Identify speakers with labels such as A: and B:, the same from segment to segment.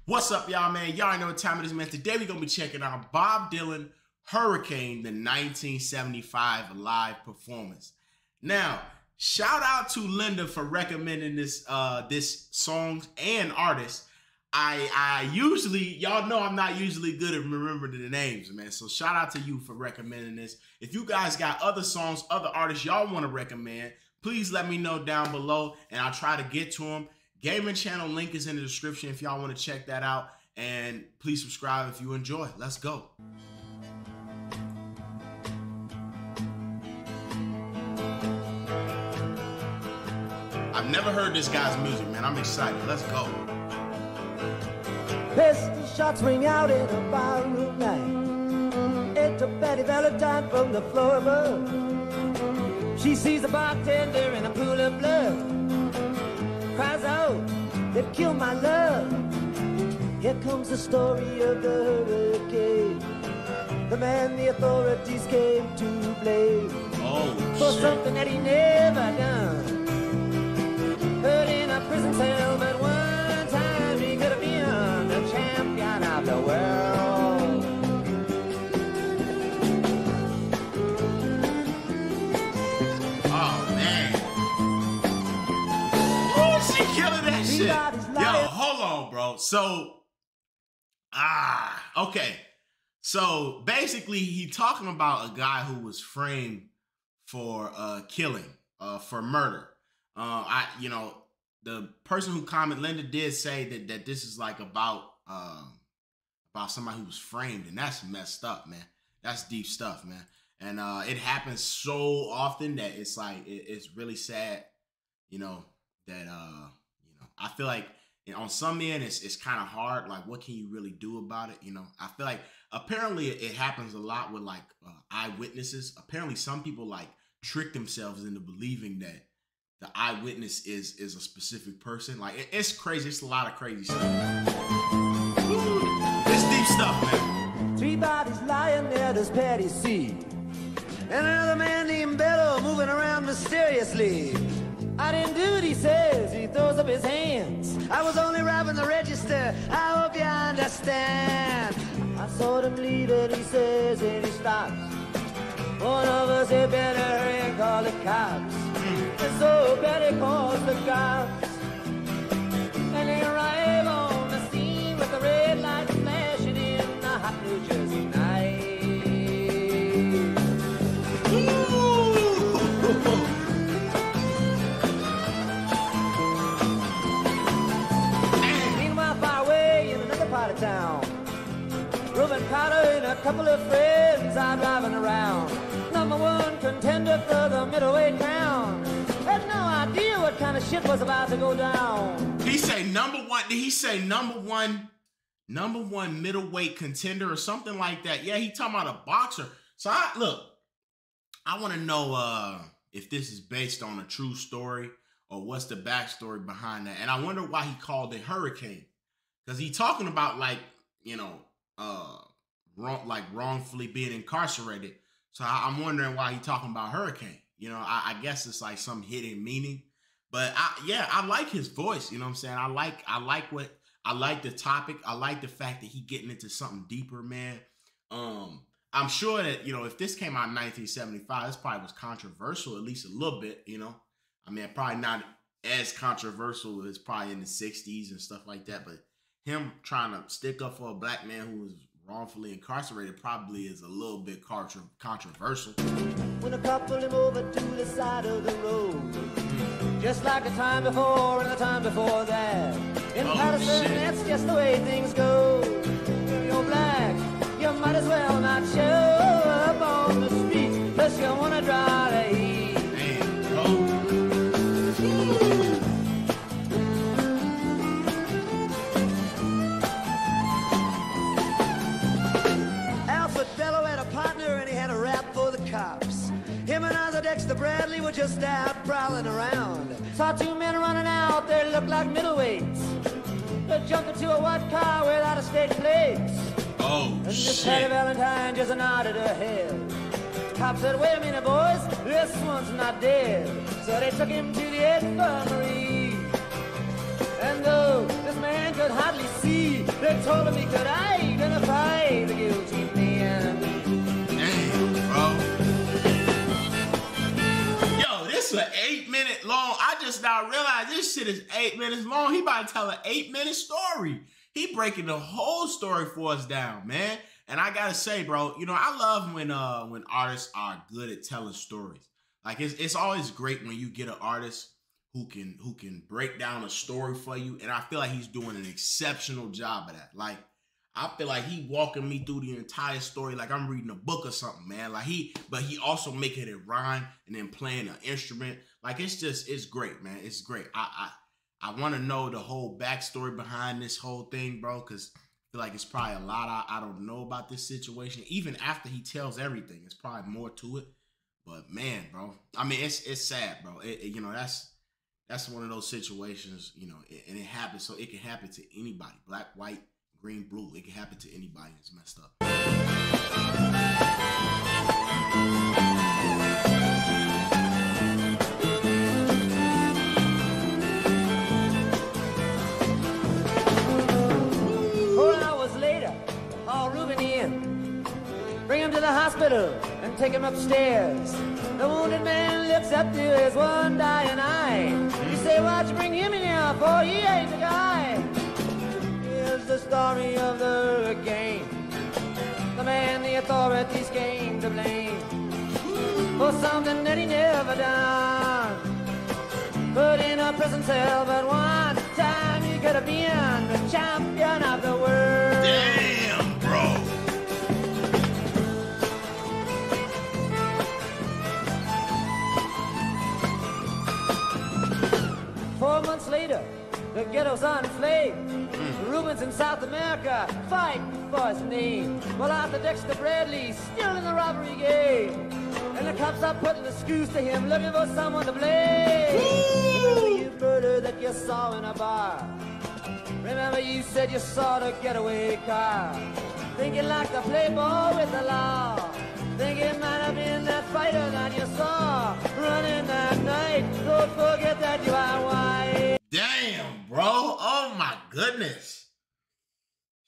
A: What's up, y'all, man? Y'all know what time it is, man. Today we're going to be checking out Bob Dylan, Hurricane, the 1975 live performance. Now, shout out to Linda for recommending this song and artist. I usually, y'all know I'm not usually good at remembering the names, man. So shout out to you for recommending this. If you guys got other songs, other artists y'all want to recommend, please let me know down below and I'll try to get to them. Gaming channel link is in the description if y'all want to check that out. And please subscribe if you enjoy. Let's go. I've never heard this guy's music, man. I'm excited. Let's go.
B: Pistol shots ring out in a barroom night. Enter Betty Valentine from the floor above. She sees a bartender in a pool of blood. Cries out, they've killed my love. Here comes the story of the hurricane. The man the authorities came to blame for something that he never done. Put in a prison cell, but one time he could have been the champion of the world.
A: Oh, man. Oh, she killing that shit. Yo, hold on, bro. So, okay. So, basically, he talking about a guy who was framed for killing, for murder. The person who commented, Linda, did say that this is like about somebody who was framed, and that's messed up, man. That's deep stuff, man. And it happens so often that it's like it's really sad, that I feel like on some end it's kind of hard. Like, what can you really do about it? I feel like apparently it happens a lot with like eyewitnesses. Apparently some people like trick themselves into believing that the eyewitness is a specific person. Like, it's crazy. It's a lot of crazy stuff. Woo. It's deep stuff, man.
B: 3 bodies lying there, does Patty see? And another man named Bello moving around mysteriously. I didn't do it, he says. He throws up his hands. I was only robbing the register. I hope you understand. I saw them leave and he says, and he stops. One of us had better hurry and call the cops. And so Betty calls the cops. And they arrive on the scene with the red lights flashing in the hot New Jersey night. Meanwhile, far away in another part of town, Reuben Carter and a couple of friends are driving around. #1 contender for the middleweight crown. Had no idea what kind of shit was about to go down.
A: He say #1. Did he say number one middleweight contender or something like that? Yeah, he talking about a boxer. So I want to know if this is based on a true story or what's the backstory behind that. And I wonder why he called it Hurricane, because he talking about wrongfully being incarcerated. So I'm wondering why he talking about hurricane. I guess it's like some hidden meaning. But I like his voice. You know what I'm saying? I like the topic. I like the fact that he getting into something deeper, man. I'm sure that, if this came out in 1975, this probably was controversial, at least a little bit, I mean, probably not as controversial as probably in the 60s and stuff like that. But him trying to stick up for a black man who was wrongfully incarcerated probably is a little bit controversial.
B: When a couple him over to the side of the road, just like the time before and the time before that. In Patterson, that's just the way things go. If you're black, you might as well not show up on the streets unless you want to draw the heat. Him and Ozzy Dexter Bradley were just out prowling around. Saw 2 men running out, they looked like middleweights. They jumped into a white car without a state plates.
A: Oh,
B: and
A: shit.
B: Patty Valentine just nodded her head. Cop said, wait a minute, boys, this one's not dead. So they took him to the infirmary. And though this man could hardly see, They told him he could identify the guilty man.
A: Damn, bro. Yo, this is an 8-minute long. I just now realized this shit is 8 minutes long. He about to tell an 8-minute story. He breaking the whole story for us down, man. And I gotta say, bro, you know, I love when artists are good at telling stories. Like it's always great when you get an artist who can break down a story for you. And I feel like he's doing an exceptional job of that. Like, I feel like he walking me through the entire story like I'm reading a book or something, man. Like but he also making it rhyme and then playing an instrument. Like it's great, man. It's great. I want to know the whole backstory behind this whole thing, bro, because I feel like it's probably a lot I don't know about this situation. Even after he tells everything, it's probably more to it. But man, bro, I mean, it's sad, bro. You know, that's one of those situations, you know, and it happens. So it can happen to anybody, black, white, green, blue. It can happen to anybody that's messed up.
B: Bring him to the hospital and take him upstairs. The wounded man looks up to his one dying eye. You say, why'd you bring him in here for? He ain't the guy. Here's the story of the hurricane. The man the authorities came to blame for something that he never done. Put in a prison cell, but one time he could have been the champion of the world.
A: Damn, bro.
B: 4 months later, the ghetto's on flame. The Rubens in South America fighting for his name. Well, Arthur Dexter Bradley's still in the robbery game. And the cops are putting the screws to him, looking for someone to blame. Remember you murder that you saw in a bar. Remember you said you saw the getaway car. Thinking like the playboy with the law. Think it might have been that fighter that you saw running that night. Don't forget that you are white.
A: Damn, bro. Oh, my goodness.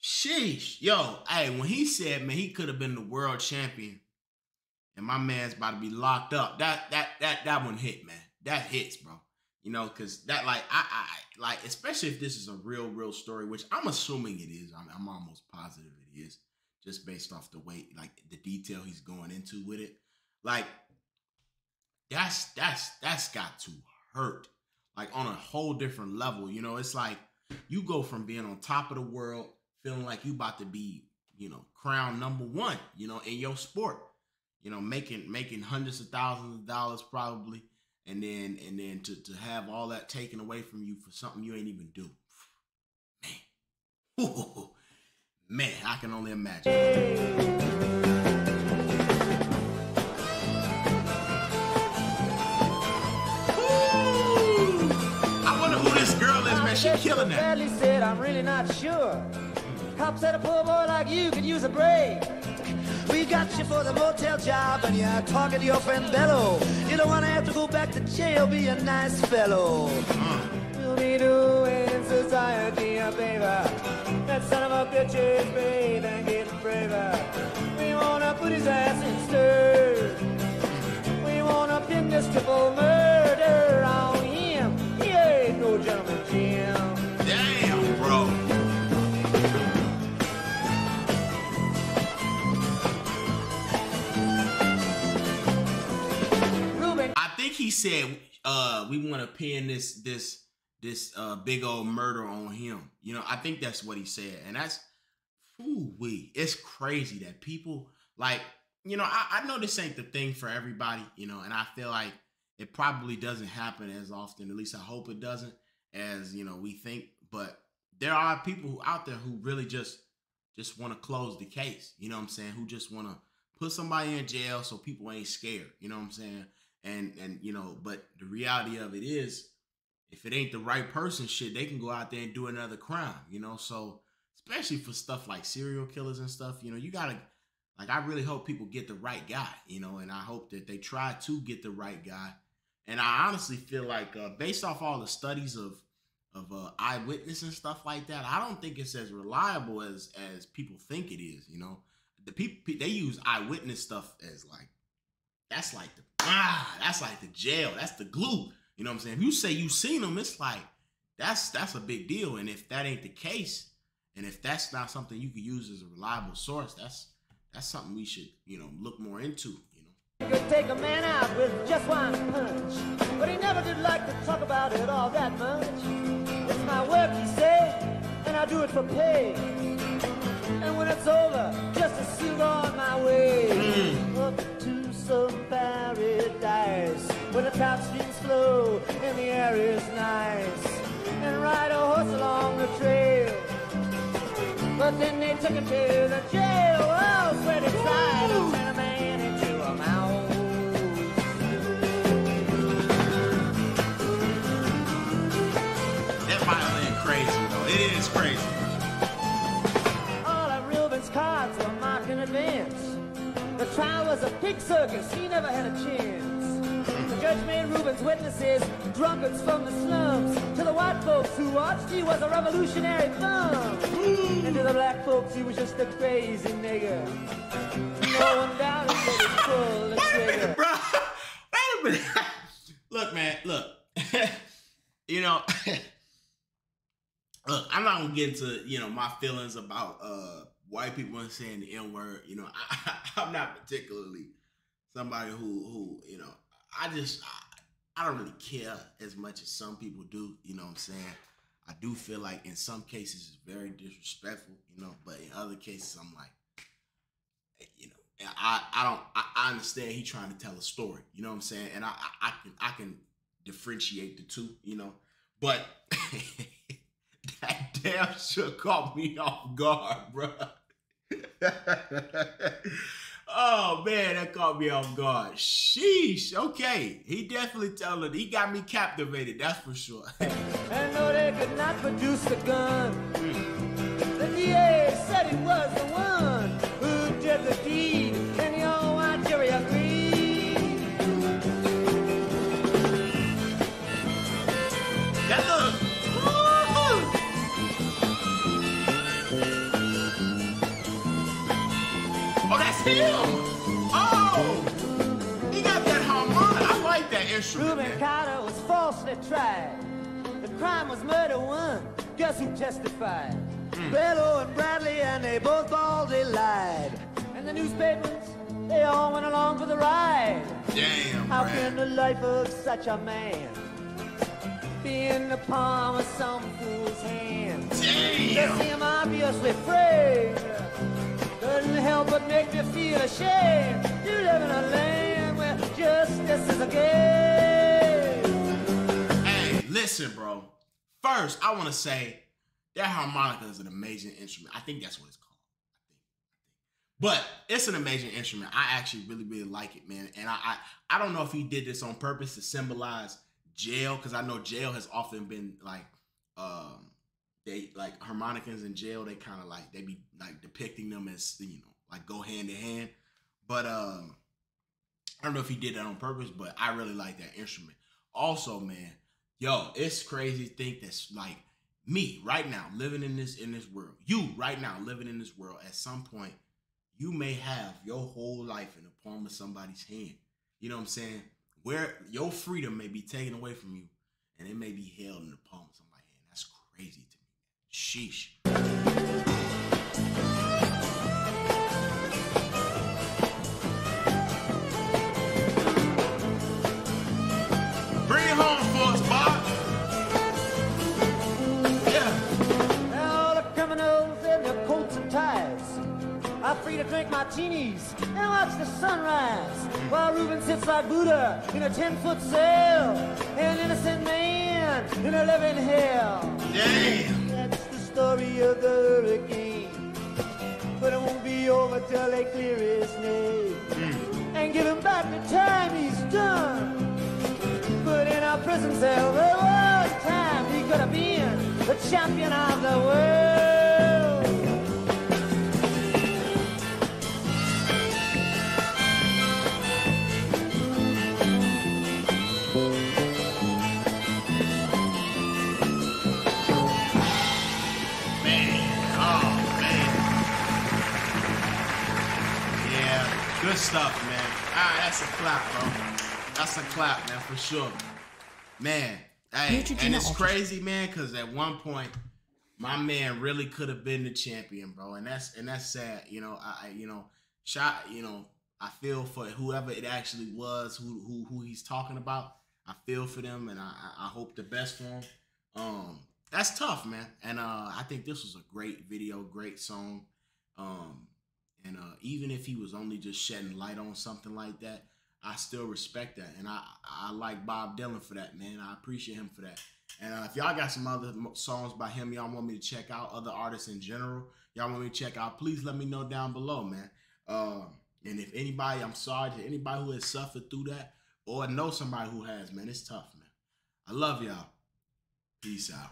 A: Sheesh. Yo, hey, when he said, man, he could have been the world champion and my man's about to be locked up, that one hit, man. That hits, bro. You know, because that, like, I like, especially if this is a real story, which I'm assuming it is. I'm almost positive it is. Just based off the way, like the detail he's going into with it. Like, that's got to hurt. Like on a whole different level. You know, it's like you go from being on top of the world, feeling like you about to be, you know, crowned #1, you know, in your sport. You know, making hundreds of thousands of dollars probably. And then to have all that taken away from you for something you ain't even do. Man. Ooh. Man, I can only imagine. I wonder who this girl is, man. She killing that.
B: Bradley said, I'm really not sure. Cop said a poor boy like you could use a break. We got you for the motel job and you're talking to your friend Bello. You don't want to have to go back to jail, be a nice fellow. We'll be doing society a favor. That son of a bitch is brave and getting braver. We wanna put his ass in stir. We wanna pin this triple murder on him. He ain't no gentleman, Jim.
A: Damn, bro.
B: Ruben.
A: I think he said we want to pin this big old murder on him. You know, I think that's what he said. And that's, it's crazy that people, like, you know, I know this ain't the thing for everybody, you know, and I feel like it probably doesn't happen as often, at least I hope it doesn't, as, you know, we think. But there are people out there who really just want to close the case, you know what I'm saying, who just want to put somebody in jail so people ain't scared, you know what I'm saying? And you know, but the reality of it is, if it ain't the right person, shit, they can go out there and do another crime, you know? So, especially for stuff like serial killers and stuff, you know, you gotta, like, I really hope people get the right guy, you know, and I hope that they try to get the right guy. And I honestly feel like, based off all the studies of eyewitness and stuff like that, I don't think it's as reliable as people think it is. You know, the people they use eyewitness stuff as like that's like the jail, that's the glue. You know what I'm saying? If you say you seen them, it's like that's a big deal. And if that ain't the case, and if that's not something you can use as a reliable source, that's something we should, you know, look more into.
B: You could take a man out with just one punch, but he never did like to talk about it all that much. It's my work, he said, and I do it for pay. And when it's over, just to suit on my way up to some paradise where the trout streams flow and the air is nice, and ride a horse along the trail. But then they took it to the jail. Oh, sweat inside and turn a man into a mouse.
A: That violin crazy though. It is crazy.
B: All of Reuben's cards were marked in advance. The trial was a pig circus. He never had a chance. The judge made Reuben's witnesses drunkards from the slums. To the white folks who watched, he was a revolutionary thumb. And to the black folks, he was just a crazy nigger. No one doubted that he pulled the trigger.
A: Bro, wait a minute. Look, man, look. You know, look, I'm not gonna get into, you know, my feelings about white people saying the N-word. You know, I'm not particularly somebody who you know, I don't really care as much as some people do, you know what I'm saying? I do feel like in some cases it's very disrespectful, you know, but in other cases I'm like, you know, I understand he trying to tell a story, you know what I'm saying? And I can differentiate the two, you know, but that damn sure caught me off guard, bro. Oh man, that caught me off guard. Sheesh. Okay, he definitely he got me captivated. That's for sure.
B: And though they could not produce the gun, the DA said he was the one who did the deed, and the old white jury agreed.
A: That look. Oh, that's him. Oh, he got that harmonic. I like that instrument.
B: Reuben Carter was falsely tried. The crime was murder one. Guess who testified? Bello and Bradley, and they both baldly lied. And the newspapers, they all went along for the ride.
A: Damn,
B: How
A: Brad.
B: can the life of such a man be in the palm of some fool's hand?
A: Damn.
B: To see him obviously framed doesn't help but make me feel ashamed. You live in a land where justice is a game.
A: Hey, listen, bro. First, I want to say that harmonica is an amazing instrument. I think that's what it's called. But it's an amazing instrument. I actually really, really like it, man. And I don't know if he did this on purpose to symbolize jail, because I know jail has often been like, they like harmonicas in jail. They kind of like, they be like depicting them as, you know, like go hand in hand. But I don't know if he did that on purpose, but I really like that instrument. Also, man, yo, it's crazy to think that's like me right now living in this world. You right now living in this world. At some point, you may have your whole life in the palm of somebody's hand. You know what I'm saying? Where your freedom may be taken away from you, and it may be held in the palm of somebody's hand. That's crazy to me. Sheesh. Bring it home for us, Bob. Yeah.
B: All the criminals in their coats and ties are free to drink martinis and watch the sunrise, while Reuben sits like Buddha in a 10-foot cell, an innocent man in a living hell.
A: Damn.
B: That's the story of the hurricane, but it won't be over till they clear his name and give him back the time he's done. But in our prison cell, there was time he could have been the champion of the world.
A: stuff, man. All right, that's a clap, bro. That's a clap, man, for sure. Man, hey, and it's crazy, man, because at one point, my man really could have been the champion, bro, and that's sad. You know, I feel for whoever it actually was, who he's talking about. I feel for them, and I hope the best for him. That's tough, man, and I think this was a great video, great song. And even if he was only just shedding light on something like that, I still respect that. And I like Bob Dylan for that, man. I appreciate him for that. And if y'all got some other songs by him y'all want me to check out, other artists in general, y'all want me to check out, please let me know down below, man. And if anybody, I'm sorry to anybody who has suffered through that or know somebody who has, man, it's tough, man. I love y'all. Peace out.